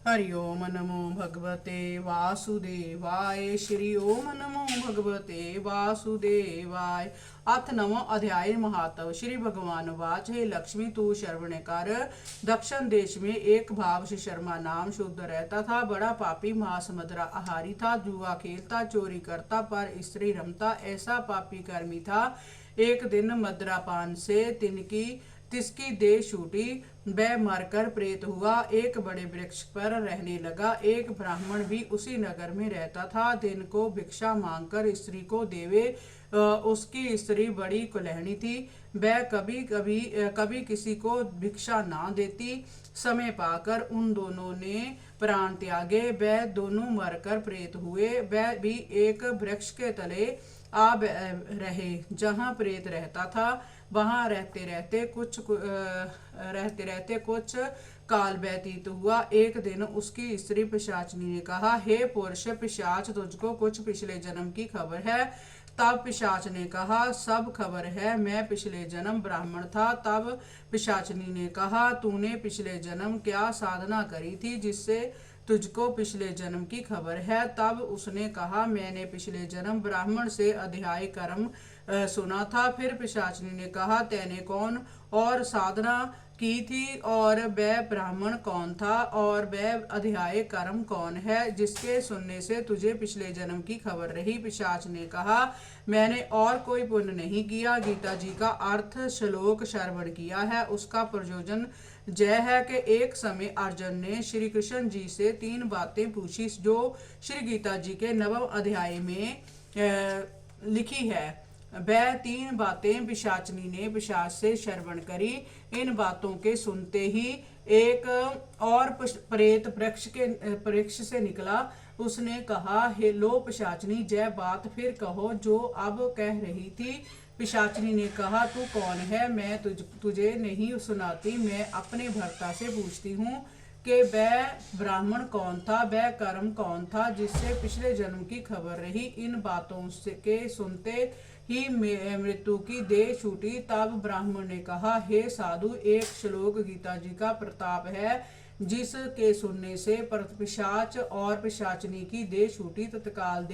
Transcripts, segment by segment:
हरि ओम नमो भगवते वासुदेवाय। श्री ओम नमो भगवते वासुदेवाय। अथ नवो अध्याय महातव। श्री भगवान वाच, हे लक्ष्मी तू श्रवण कर। दक्षिण देश में एक भाव से शर्मा नाम शुद्ध रहता था। बड़ा पापी, मांस मदिरा आहारी था, जुआ खेलता, चोरी करता, पर स्त्री रमता, ऐसा पापी कर्मी था। एक दिन मदिरापान से तिसकी देह छूटी, वह मरकर प्रेत हुआ, एक बड़े वृक्ष पर रहने लगा। एक ब्राह्मण भी उसी नगर में रहता था। दिन को भिक्षा मांगकर स्त्री को देवे। उसकी स्त्री बड़ी कुलहनी थी, वह कभी किसी को भिक्षा ना देती। समय पाकर उन दोनों ने प्राण त्यागे, वह दोनों मरकर प्रेत हुए। वह भी एक वृक्ष के तले आ रहे जहाँ प्रेत रहता था। वहां रहते रहते कुछ काल व्यतीत हुआ। एक दिन उसकी स्त्री पिशाचनी ने कहा, हे पुरुष पिशाच, तुझको कुछ पिछले जन्म की खबर है? तब पिशाच ने कहा, सब खबर है, मैं पिछले जन्म ब्राह्मण था। तब पिशाचनी ने कहा, तूने पिछले जन्म क्या साधना करी थी जिससे तुझको पिछले जन्म की खबर है? तब उसने कहा, मैंने पिछले जन्म ब्राह्मण से अध्याय कर्म सुना था। फिर पिशाचनी ने कहा, तैने कौन और साधना की थी, और वह ब्राह्मण कौन था, और वह अध्याय कर्म कौन है जिसके सुनने से तुझे पिछले जन्म की खबर रही? पिशाच ने कहा, मैंने और कोई पुण्य नहीं किया। गीता जी का अर्थ श्लोक श्रवण किया है। उसका प्रयोजन जय है कि एक समय अर्जुन ने श्री कृष्ण जी से 3 बातें पूछी जो श्री गीता जी के 9वें अध्याय में लिखी है। वह 3 बातें पिशाचनी ने पिशाच से श्रवण करी। इन बातों के सुनते ही एक और प्रेत वृक्ष से निकला। उसने कहा, हे लो पिशाचनी, जय बात फिर कहो जो अब कह रही थी। पिशाचनी ने कहा, तू कौन है? मैं तुझे नहीं सुनाती, मैं अपने भर्ता से पूछती हूँ कि वह ब्राह्मण कौन था, वह कर्म कौन था जिससे पिछले जन्म की खबर रही। इन बातों के सुनते ही मृत्यु की देह छूटी। तब ब्राह्मण ने कहा, हे साधु, एक श्लोक गीता जी का प्रताप है जिसके सुनने से पिशाच और पिशाचनी की देह छूटी। तत्काल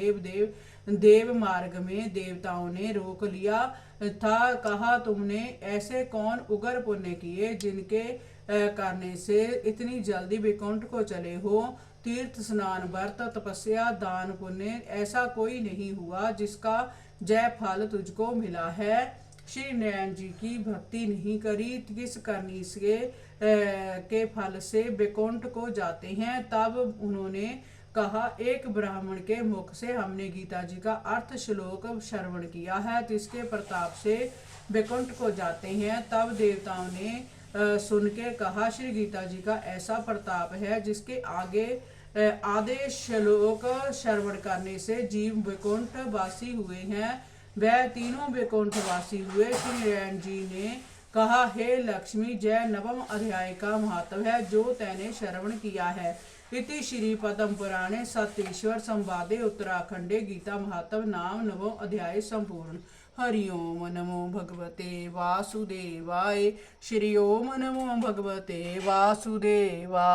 देव मार्ग में देवताओं ने रोक लिया था। कहा, तुमने ऐसे कौन उग्र पुण्य किए जिनके करने से इतनी जल्दी वैकुंठ को चले हो? तीर्थ स्नान, व्रत, तपस्या, दान, पुण्य, ऐसा कोई नहीं हुआ जिसका जय फल तुझको मिला है। श्री नारायण जी की भक्ति नहीं करी, किस करनी के फल से वैकुंठ को जाते हैं? तब उन्होंने कहा, एक ब्राह्मण के मुख से हमने गीता जी का अर्थ श्लोक श्रवण किया है, जिसके प्रताप से वैकुंठ को जाते हैं। तब देवताओं ने सुन के कहा, श्री गीता जी का ऐसा प्रताप है जिसके आधे श्लोक श्रवण करने से जीव वैकुंठ वासी हुए हैं। वह तीनों वैकुंठ वासी हुए। श्री नारायण जी ने कहा, हे लक्ष्मी, जय 9वें अध्याय का महत्व है जो तैने श्रवण किया है। इति श्री पद्म पुराणे सत्येश्वर संवादे उत्तराखंडे गीता महत्व नाम 9वां अध्याय संपूर्ण। हरि ओम नमो भगवते वासुदेवाय। श्री ओम नमो भगवते वासुदेवाय।